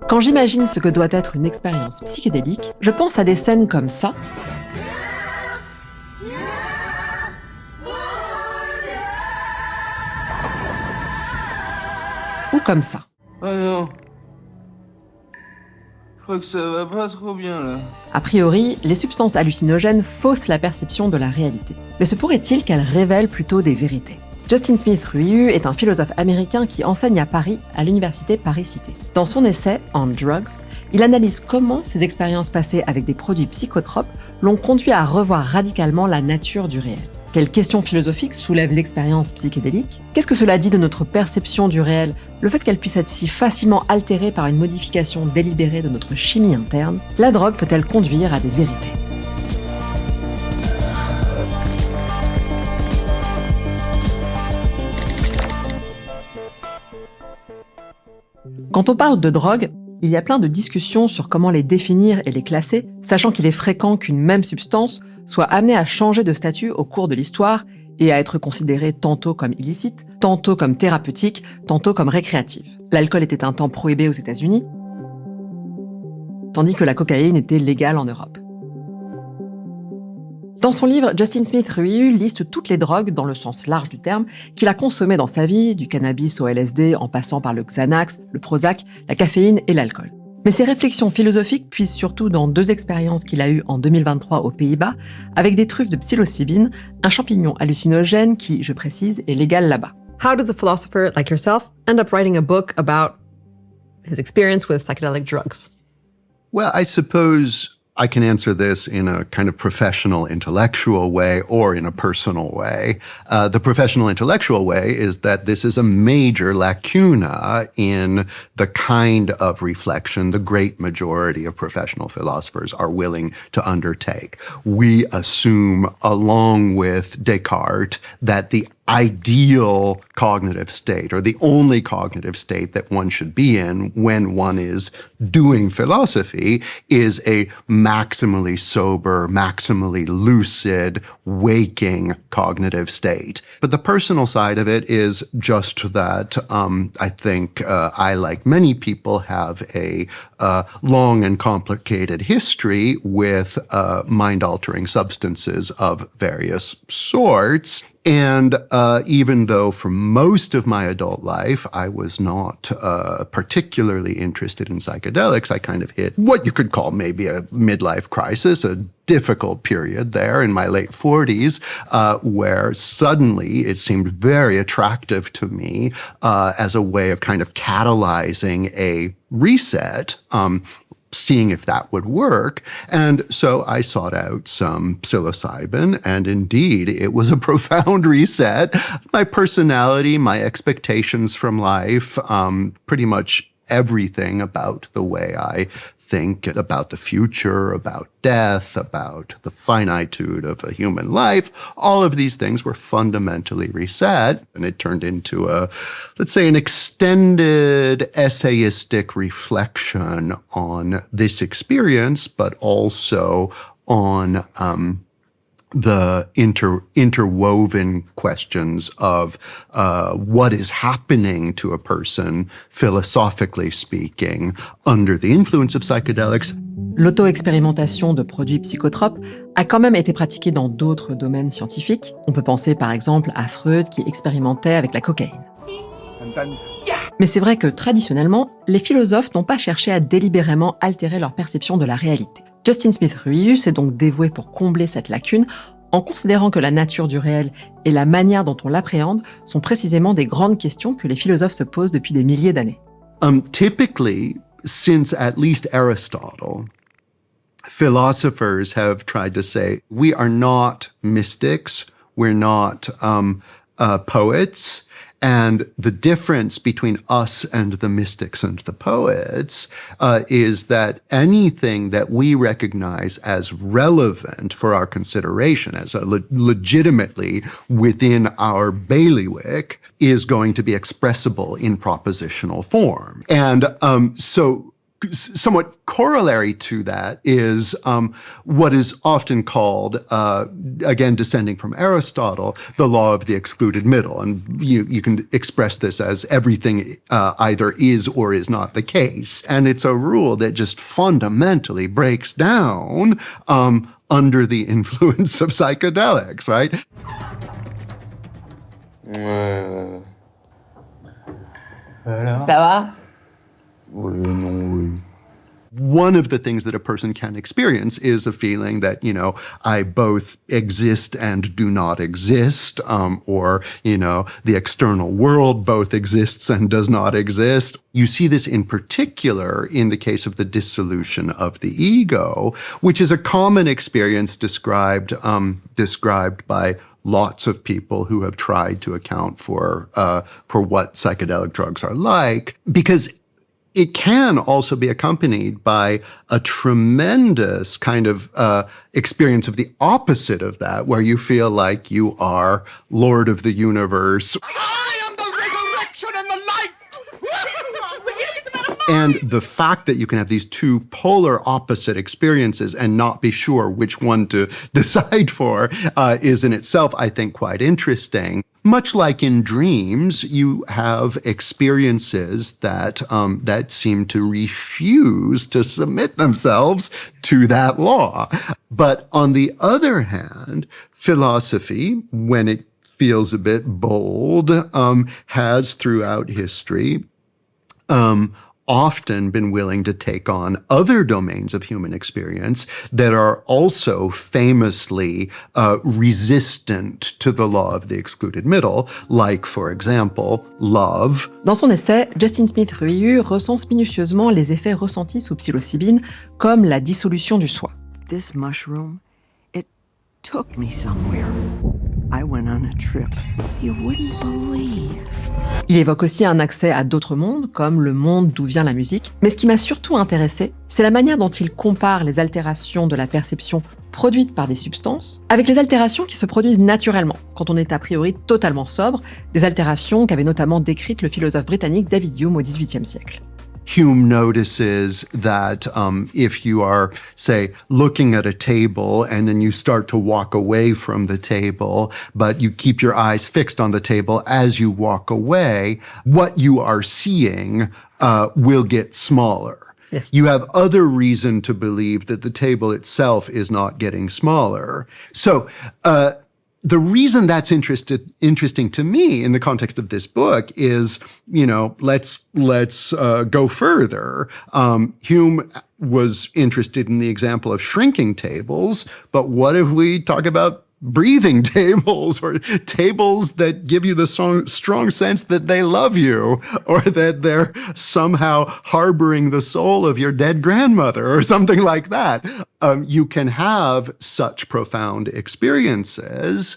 Quand j'imagine ce que doit être une expérience psychédélique, je pense à des scènes comme ça, ou comme ça. Ah non, je crois que ça va pas trop bien là. A priori, les substances hallucinogènes faussent la perception de la réalité. Mais se pourrait-il qu'elles révèlent plutôt des vérités ? Justin Smith Ruiu est un philosophe américain qui enseigne à Paris, à l'université Paris Cité. Dans son essai « Drogues », il analyse comment ces expériences passées avec des produits psychotropes l'ont conduit à revoir radicalement la nature du réel. Quelles questions philosophiques soulève l'expérience psychédélique ? Qu'est-ce que cela dit de notre perception du réel ? Le fait qu'elle puisse être si facilement altérée par une modification délibérée de notre chimie interne ? La drogue peut-elle conduire à des vérités ? Quand on parle de drogue, il y a plein de discussions sur comment les définir et les classer, sachant qu'il est fréquent qu'une même substance soit amenée à changer de statut au cours de l'histoire et à être considérée tantôt comme illicite, tantôt comme thérapeutique, tantôt comme récréative. L'alcool était un temps prohibé aux États-Unis, tandis que la cocaïne était légale en Europe. Dans son livre, Justin Smith Ruiu liste toutes les drogues, dans le sens large du terme, qu'il a consommées dans sa vie, du cannabis au LSD en passant par le Xanax, le Prozac, la caféine et l'alcool. Mais ses réflexions philosophiques puisent surtout dans 2 expériences qu'il a eues en 2023 aux Pays-Bas, avec des truffes de psilocybine, un champignon hallucinogène qui, je précise, est légal là-bas. How does a philosopher like yourself end up writing a book about his experience with psychedelic drugs? Well, I suppose I can answer this in a kind of professional intellectual way or in a personal way. The professional intellectual way is that this is a major lacuna in the kind of reflection the great majority of professional philosophers are willing to undertake. We assume, along with Descartes, that the ideal cognitive state, or the only cognitive state that one should be in when one is doing philosophy, is a maximally sober, maximally lucid, waking cognitive state. But the personal side of it is just that I think I, like many people, have a long and complicated history with mind-altering substances of various sorts. And even though for most of my adult life I was not particularly interested in psychedelics, I kind of hit what you could call maybe a midlife crisis, a difficult period there in my late 40s, where suddenly it seemed very attractive to me as a way of kind of catalyzing a reset, seeing if that would work. And so I sought out some psilocybin, and indeed, it was a profound reset. My personality, my expectations from life, pretty much everything about the way I think about the future, about death, about the finitude of a human life. All of these things were fundamentally reset, and it turned into let's say, an extended essayistic reflection on this experience, but also on the interwoven questions of what is happening to a person, philosophically speaking, under the influence of psychedelics. L'auto-expérimentation de produits psychotropes a quand même été pratiquée dans d'autres domaines scientifiques. On peut penser par exemple à Freud qui expérimentait avec la cocaïne. Mais c'est vrai que traditionnellement, les philosophes n'ont pas cherché à délibérément altérer leur perception de la réalité. Justin Smith Ruiu s'est donc dévoué pour combler cette lacune en considérant que la nature du réel et la manière dont on l'appréhende sont précisément des grandes questions que les philosophes se posent depuis des milliers d'années. Typically, since at least Aristotle, philosophers have tried to say, we are not mystics, we're not poets, and the difference between us and the mystics and the poets is that anything that we recognize as relevant for our consideration, as legitimately within our bailiwick, is going to be expressible in propositional form. And so somewhat corollary to that is what is often called, again, descending from Aristotle, the law of the excluded middle. And you can express this as everything either is or is not the case. And it's a rule that just fundamentally breaks down under the influence of psychedelics, right? Ça va? Oui, non, oui. One of the things that a person can experience is a feeling that, I both exist and do not exist, or, the external world both exists and does not exist. You see this in particular in the case of the dissolution of the ego, which is a common experience described by lots of people who have tried to account for what psychedelic drugs are like, because it can also be accompanied by a tremendous kind of experience of the opposite of that, where you feel like you are Lord of the universe. I am the resurrection and the light! And the fact that you can have these two polar opposite experiences and not be sure which one to decide for is in itself, I think, quite interesting. Much like in dreams, you have experiences that seem to refuse to submit themselves to that law. But on the other hand, philosophy, when it feels a bit bold, has throughout history often been willing to take on other domains of human experience that are also famously resistant to the law of the excluded middle, like, for example, love. Dans son essai, Justin Smith Ruiu recense minutieusement les effets ressentis sous psilocybine, comme la dissolution du soi. This mushroom, it took me somewhere. I went on a trip you wouldn't believe. Il évoque aussi un accès à d'autres mondes, comme le monde d'où vient la musique. Mais ce qui m'a surtout intéressé, c'est la manière dont il compare les altérations de la perception produites par des substances avec les altérations qui se produisent naturellement, quand on est a priori totalement sobre, des altérations qu'avait notamment décrites le philosophe britannique David Hume au XVIIIe siècle. Hume notices that if you are, say, looking at a table and then you start to walk away from the table, but you keep your eyes fixed on the table as you walk away, what you are seeing will get smaller. Yeah. You have other reason to believe that the table itself is not getting smaller. So, the reason that's interesting to me in the context of this book is, let's go further. Hume was interested in the example of shrinking tables, but what if we talk about breathing tables, or tables that give you the strong sense that they love you, or that they're somehow harboring the soul of your dead grandmother, or something like that. You can have such profound experiences.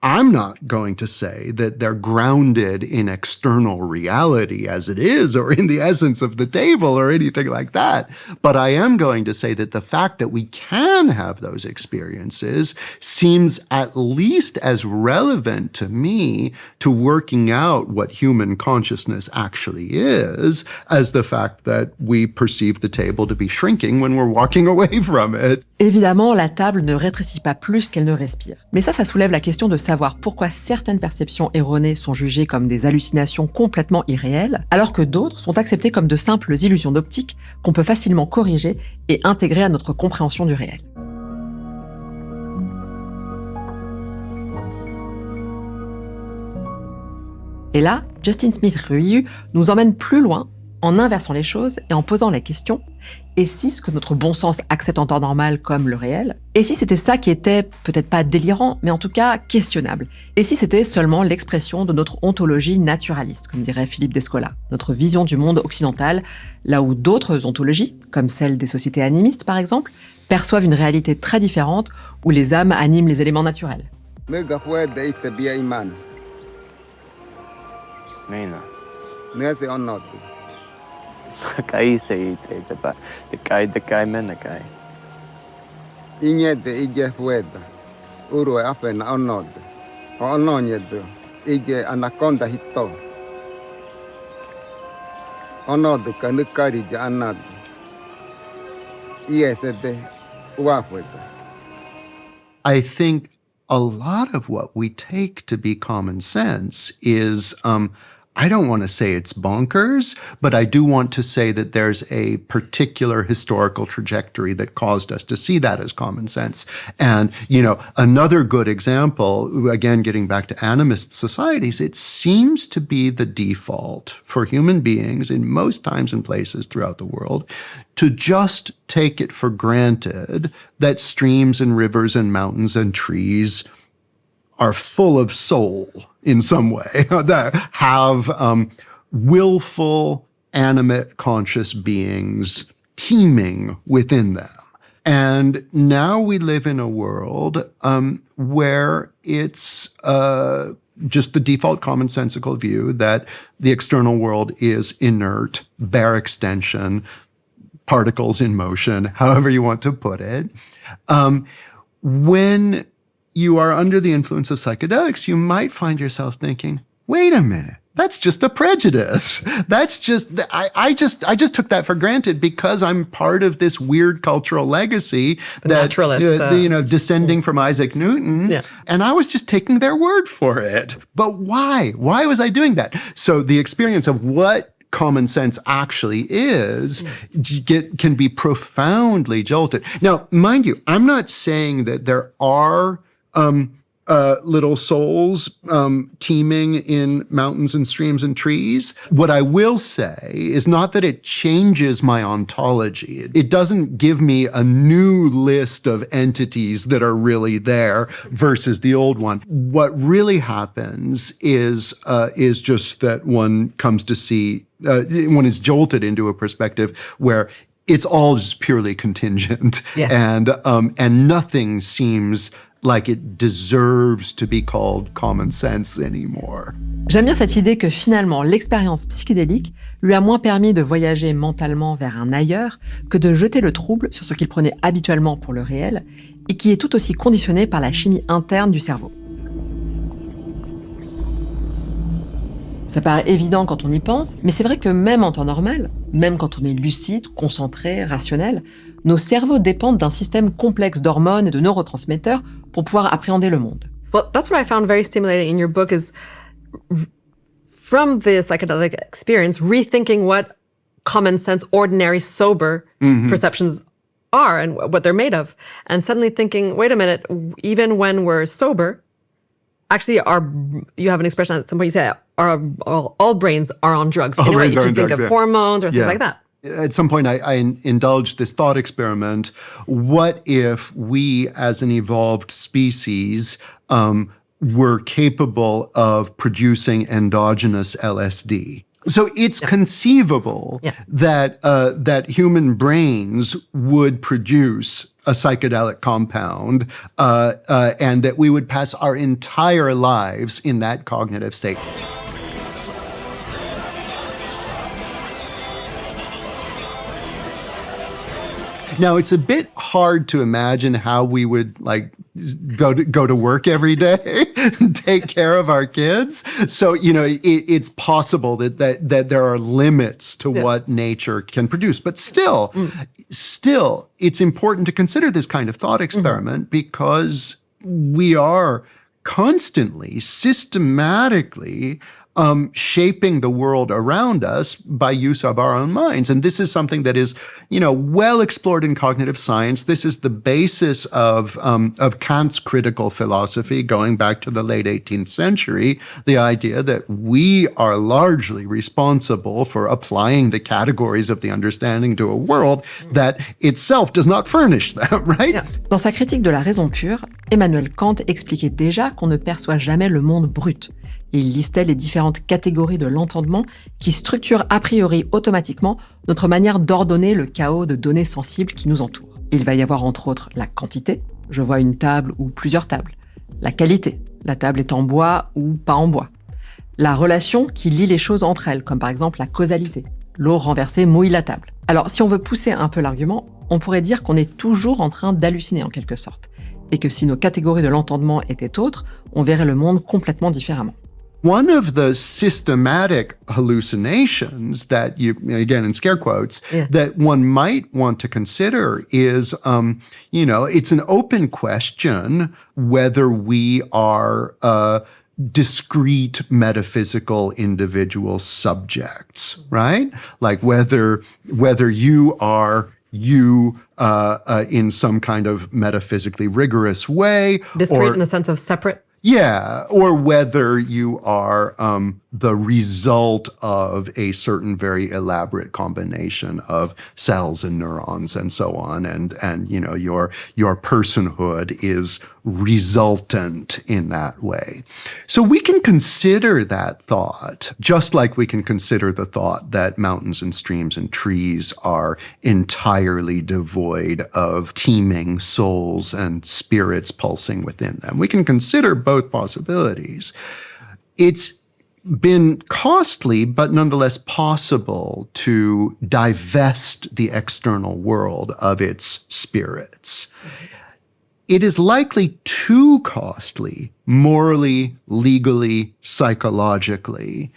I'm not going to say that they're grounded in external reality as it is, or in the essence of the table, or anything like that. But I am going to say that the fact that we can have those experiences seems at least as relevant to me to working out what human consciousness actually is, as the fact that we perceive the table to be shrinking when we're walking away from it. Évidemment, la table ne rétrécit pas plus qu'elle ne respire. Mais ça soulève la question de savoir pourquoi certaines perceptions erronées sont jugées comme des hallucinations complètement irréelles, alors que d'autres sont acceptées comme de simples illusions d'optique qu'on peut facilement corriger et intégrer à notre compréhension du réel. Et là, Justin Smith Ruiu nous emmène plus loin en inversant les choses et en posant la question « Et si ce que notre bon sens accepte en temps normal comme le réel ? Et si c'était ça qui était peut-être pas délirant, mais en tout cas questionnable ? Et si c'était seulement l'expression de notre ontologie naturaliste, comme dirait Philippe Descola, notre vision du monde occidental, là où d'autres ontologies, comme celle des sociétés animistes par exemple, perçoivent une réalité très différente où les âmes animent les éléments naturels. » Iñete ije fueda, urue apena onode, onoñedo, ije anaconda hito. onodka nukarija anad. Iesede wafweta. I think a lot of what we take to be common sense is, I don't want to say it's bonkers, but I do want to say that there's a particular historical trajectory that caused us to see that as common sense. And, another good example, again, getting back to animist societies, it seems to be the default for human beings in most times and places throughout the world to just take it for granted that streams and rivers and mountains and trees are full of soul in some way, that have willful, animate, conscious beings teeming within them. And now we live in a world where it's just the default commonsensical view that the external world is inert, bare extension, particles in motion, however you want to put it. When you are under the influence of psychedelics, you might find yourself thinking, wait a minute, that's just a prejudice. That's just, I just took that for granted because I'm part of this weird cultural legacy descending from Isaac Newton. Yeah. And I was just taking their word for it. But why? Why was I doing that? So the experience of what common sense actually is can be profoundly jolted. Now, mind you, I'm not saying that there are little souls teeming in mountains and streams and trees. What I will say is not that it changes my ontology. It doesn't give me a new list of entities that are really there versus the old one. What really happens is just that one comes to see, one is jolted into a perspective where it's all just purely contingent, and nothing seems like it deserves to be called common sense anymore. J'aime bien cette idée que finalement l'expérience psychédélique lui a moins permis de voyager mentalement vers un ailleurs que de jeter le trouble sur ce qu'il prenait habituellement pour le réel et qui est tout aussi conditionné par la chimie interne du cerveau. Ça paraît évident quand on y pense, mais c'est vrai que même en temps normal, même quand on est lucide, concentré, rationnel, nos cerveaux dépendent d'un système complexe d'hormones et de neurotransmetteurs pour pouvoir appréhender le monde. Well, that's what I found very stimulating in your book is from the psychedelic experience, rethinking what common sense, ordinary, sober perceptions are and what they're made of. And suddenly thinking, wait a minute, even when we're sober, actually, you have an expression at some point, you say, all brains are on drugs. All anyway, brains are on if you think drugs, of hormones or things like that. At some point, I indulged this thought experiment. What if we, as an evolved species, were capable of producing endogenous LSD? So it's conceivable that human brains would produce a psychedelic compound, and that we would pass our entire lives in that cognitive state. Now, it's a bit hard to imagine how we would go to work every day and take care of our kids. So, it's possible that there are limits to what nature can produce. But still, it's important to consider this kind of thought experiment because we are constantly, systematically shaping the world around us by use of our own minds. And this is something that is, well explored in cognitive science. This is the basis of Kant's critical philosophy going back to the late 18th century, the idea that we are largely responsible for applying the categories of the understanding to a world that itself does not furnish them, right? Dans sa critique de la raison pure, Emmanuel Kant expliquait déjà qu'on ne perçoit jamais le monde brut. Il listait les différentes catégories de l'entendement qui structurent a priori automatiquement notre manière d'ordonner le chaos de données sensibles qui nous entourent. Il va y avoir entre autres la quantité, je vois une table ou plusieurs tables. La qualité, la table est en bois ou pas en bois. La relation qui lie les choses entre elles, comme par exemple la causalité. L'eau renversée mouille la table. Alors si on veut pousser un peu l'argument, on pourrait dire qu'on est toujours en train d'halluciner en quelque sorte. Et que si nos catégories de l'entendement étaient autres, on verrait le monde complètement différemment. One of the systematic hallucinations that you, again in scare quotes, that one might want to consider is, it's an open question whether we are discrete metaphysical individual subjects, right? Like whether you are in some kind of metaphysically rigorous way. Discrete in the sense of separate? Yeah, or whether you are the result of a certain very elaborate combination of cells and neurons and so on, and your personhood is resultant in that way. So we can consider that thought, just like we can consider the thought that mountains and streams and trees are entirely devoid of teeming souls and spirits pulsing within them. We can consider both possibilities. It's been costly, but nonetheless possible to divest the external world of its spirits. It is likely too costly, morally, legally, psychologically,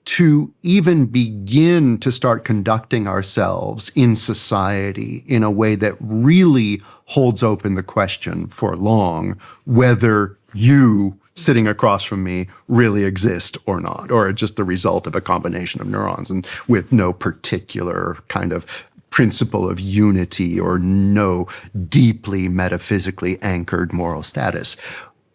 to even begin to start conducting ourselves in society in a way that really holds open the question for long whether you sitting across from me really exist or not, or just the result of a combination of neurons and with no particular kind of principle of unity or no deeply metaphysically anchored moral status.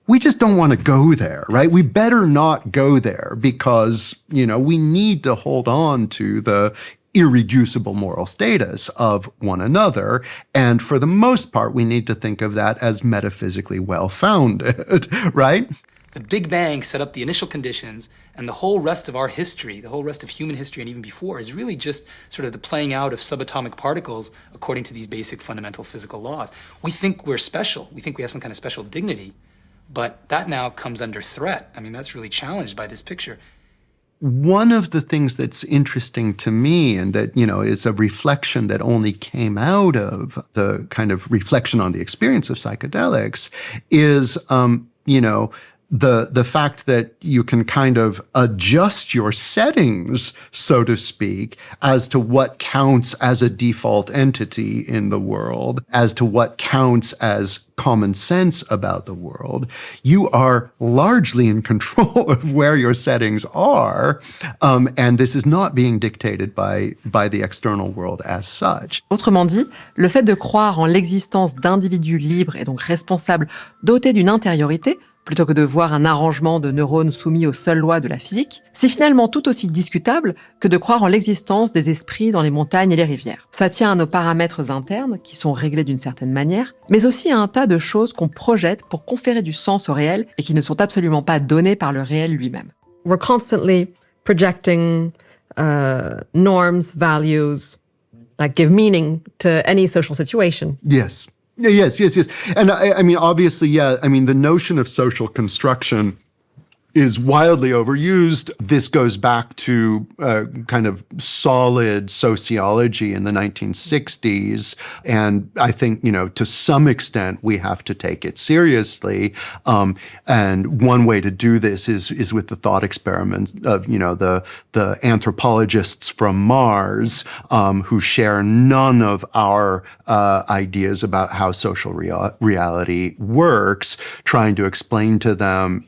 We just don't want to go there, right? We better not go there because, we need to hold on to the irreducible moral status of one another. And for the most part, we need to think of that as metaphysically well-founded, right? The Big Bang set up the initial conditions, and the whole rest of our history, the whole rest of human history and even before, is really just sort of the playing out of subatomic particles according to these basic fundamental physical laws. We think we're special. We think we have some kind of special dignity, but that now comes under threat. I mean, that's really challenged by this picture. One of the things that's interesting to me and that, is a reflection that only came out of the kind of reflection on the experience of psychedelics is, the fact that you can kind of adjust your settings, so to speak, as to what counts as a default entity in the world, as to what counts as common sense about the world. You are largely in control of where your settings are, and this is not being dictated by the external world as such. Autrement dit, le fait de croire en l'existence d'individus libres et donc responsables, dotés d'une intériorité, plutôt que de voir un arrangement de neurones soumis aux seules lois de la physique, c'est finalement tout aussi discutable que de croire en l'existence des esprits dans les montagnes et les rivières. Ça tient à nos paramètres internes, qui sont réglés d'une certaine manière, mais aussi à un tas de choses qu'on projette pour conférer du sens au réel et qui ne sont absolument pas données par le réel lui-même. We're constantly projecting norms, values, that give meaning to any social situation. Yes. Yes. And I mean, obviously, the notion of social construction is wildly overused. This goes back to kind of solid sociology in the 1960s. And I think, to some extent, we have to take it seriously. And one way to do this is with the thought experiment of, the anthropologists from Mars who share none of our ideas about how social reality works, trying to explain to them,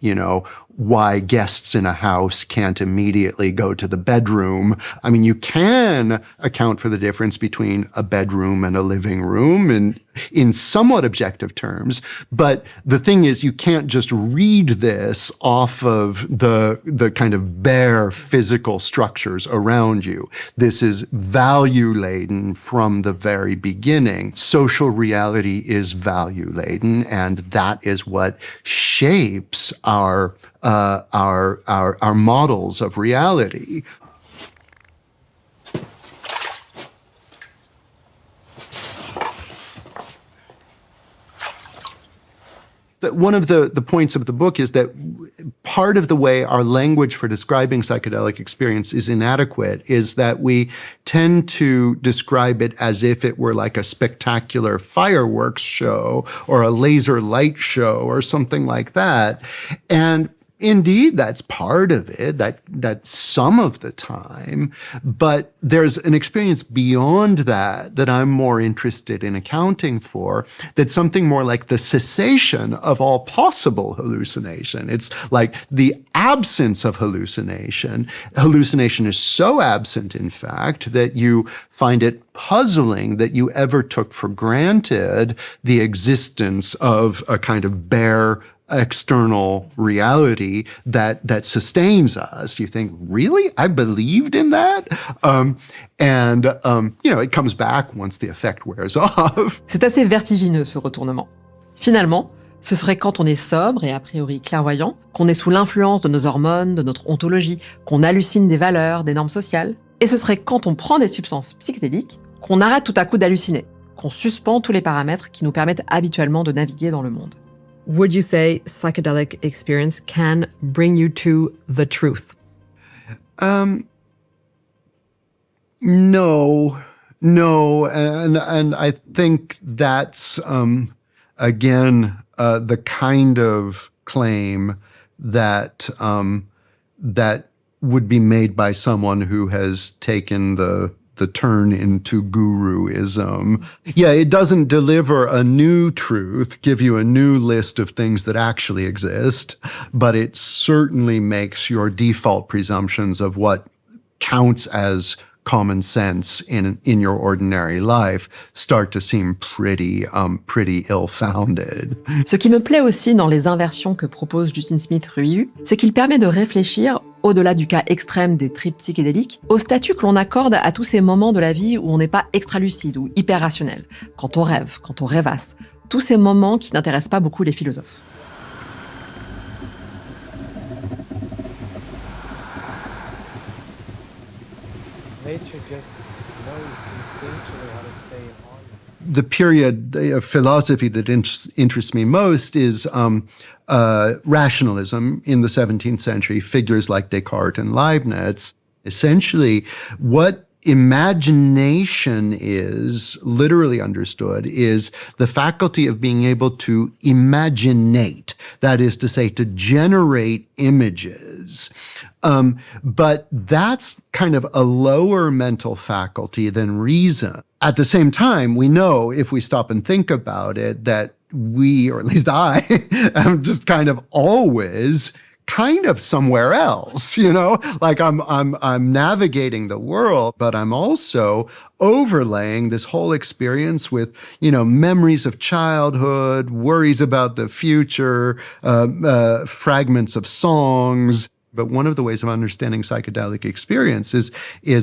why guests in a house can't immediately go to the bedroom. I mean, you can account for the difference between a bedroom and a living room in somewhat objective terms, but the thing is you can't just read this off of the kind of bare physical structures around you. This is value-laden from the very beginning. Social reality is value-laden, and that is what shapes our models of reality. One of the points of the book is that part of the way our language for describing psychedelic experience is inadequate is that we tend to describe it as if it were like a spectacular fireworks show or a laser light show or something like that. And Indeed, that's part of it, that's some of the time, but there's an experience beyond that I'm more interested in accounting for, that's something more like the cessation of all possible hallucination. It's like the absence of hallucination. Hallucination is so absent, in fact, that you find it puzzling that you ever took for granted the existence of a kind of bare external reality that sustains us. You think, really? I believed in that? It comes back once the effect wears off. C'est assez vertigineux, ce retournement. Finalement, ce serait quand on est sobre et a priori clairvoyant, qu'on est sous l'influence de nos hormones, de notre ontologie, qu'on hallucine des valeurs, des normes sociales. Et ce serait quand on prend des substances psychédéliques qu'on arrête tout à coup d'halluciner, qu'on suspend tous les paramètres qui nous permettent habituellement de naviguer dans le monde. Would you say psychedelic experience can bring you to the truth? No, and I think that's again the kind of claim that that would be made by someone who has taken the turn into guruism. Yeah, it doesn't deliver a new truth, give you a new list of things that actually exist, but it certainly makes your default presumptions of what counts as common sense in your ordinary life start to seem pretty ill-founded. Ce qui me plaît aussi dans les inversions que propose Smith Ruiu, c'est qu'il permet de réfléchir, au-delà du cas extrême des trips psychédéliques, au statut que l'on accorde à tous ces moments de la vie où on n'est pas extra-lucide ou hyper-rationnel, quand on rêve, quand on rêvasse, tous ces moments qui n'intéressent pas beaucoup les philosophes. Nature just knows instinctually how to stay on. The period of philosophy that interests me most is rationalism in the 17th century, figures like Descartes and Leibniz. Essentially, what imagination is, literally understood, is the faculty of being able to imaginate, that is to say, to generate images. But that's kind of a lower mental faculty than reason. At the same time, we know, if we stop and think about it, that we, or at least I, am just kind of always kind of somewhere else, like I'm navigating the world, but I'm also overlaying this whole experience with, memories of childhood, worries about the future, fragments of songs. But one of the ways of understanding psychedelic experience is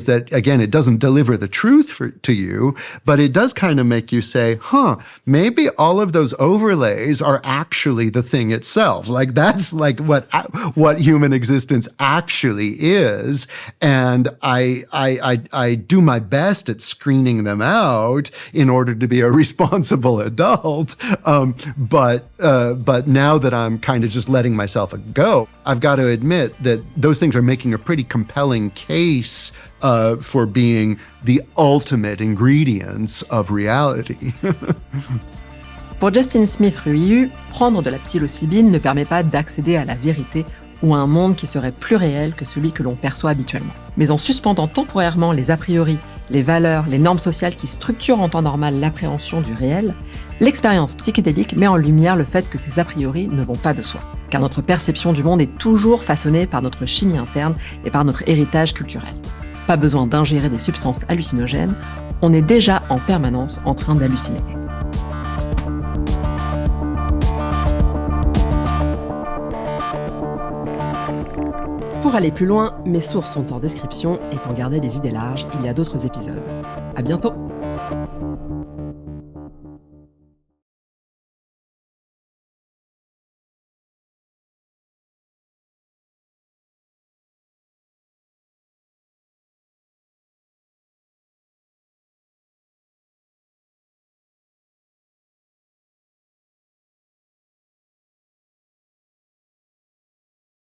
that, again, it doesn't deliver the truth to you, but it does kind of make you say, maybe all of those overlays are actually the thing itself. Like, that's like what human existence actually is. And I do my best at screening them out in order to be a responsible adult. But now that I'm kind of just letting myself go, I've got to admit that those things are making a pretty compelling case for being the ultimate ingredients of reality. Pour Smith Ruiu, prendre de la psilocybine ne permet pas d'accéder à la vérité ou à un monde qui serait plus réel que celui que l'on perçoit habituellement. Mais en suspendant temporairement les a priori, les valeurs, les normes sociales qui structurent en temps normal l'appréhension du réel, l'expérience psychédélique met en lumière le fait que ces a priori ne vont pas de soi. Car notre perception du monde est toujours façonnée par notre chimie interne et par notre héritage culturel. Pas besoin d'ingérer des substances hallucinogènes, on est déjà en permanence en train d'halluciner. Pour aller plus loin, mes sources sont en description et pour garder les idées larges, il y a d'autres épisodes. À bientôt!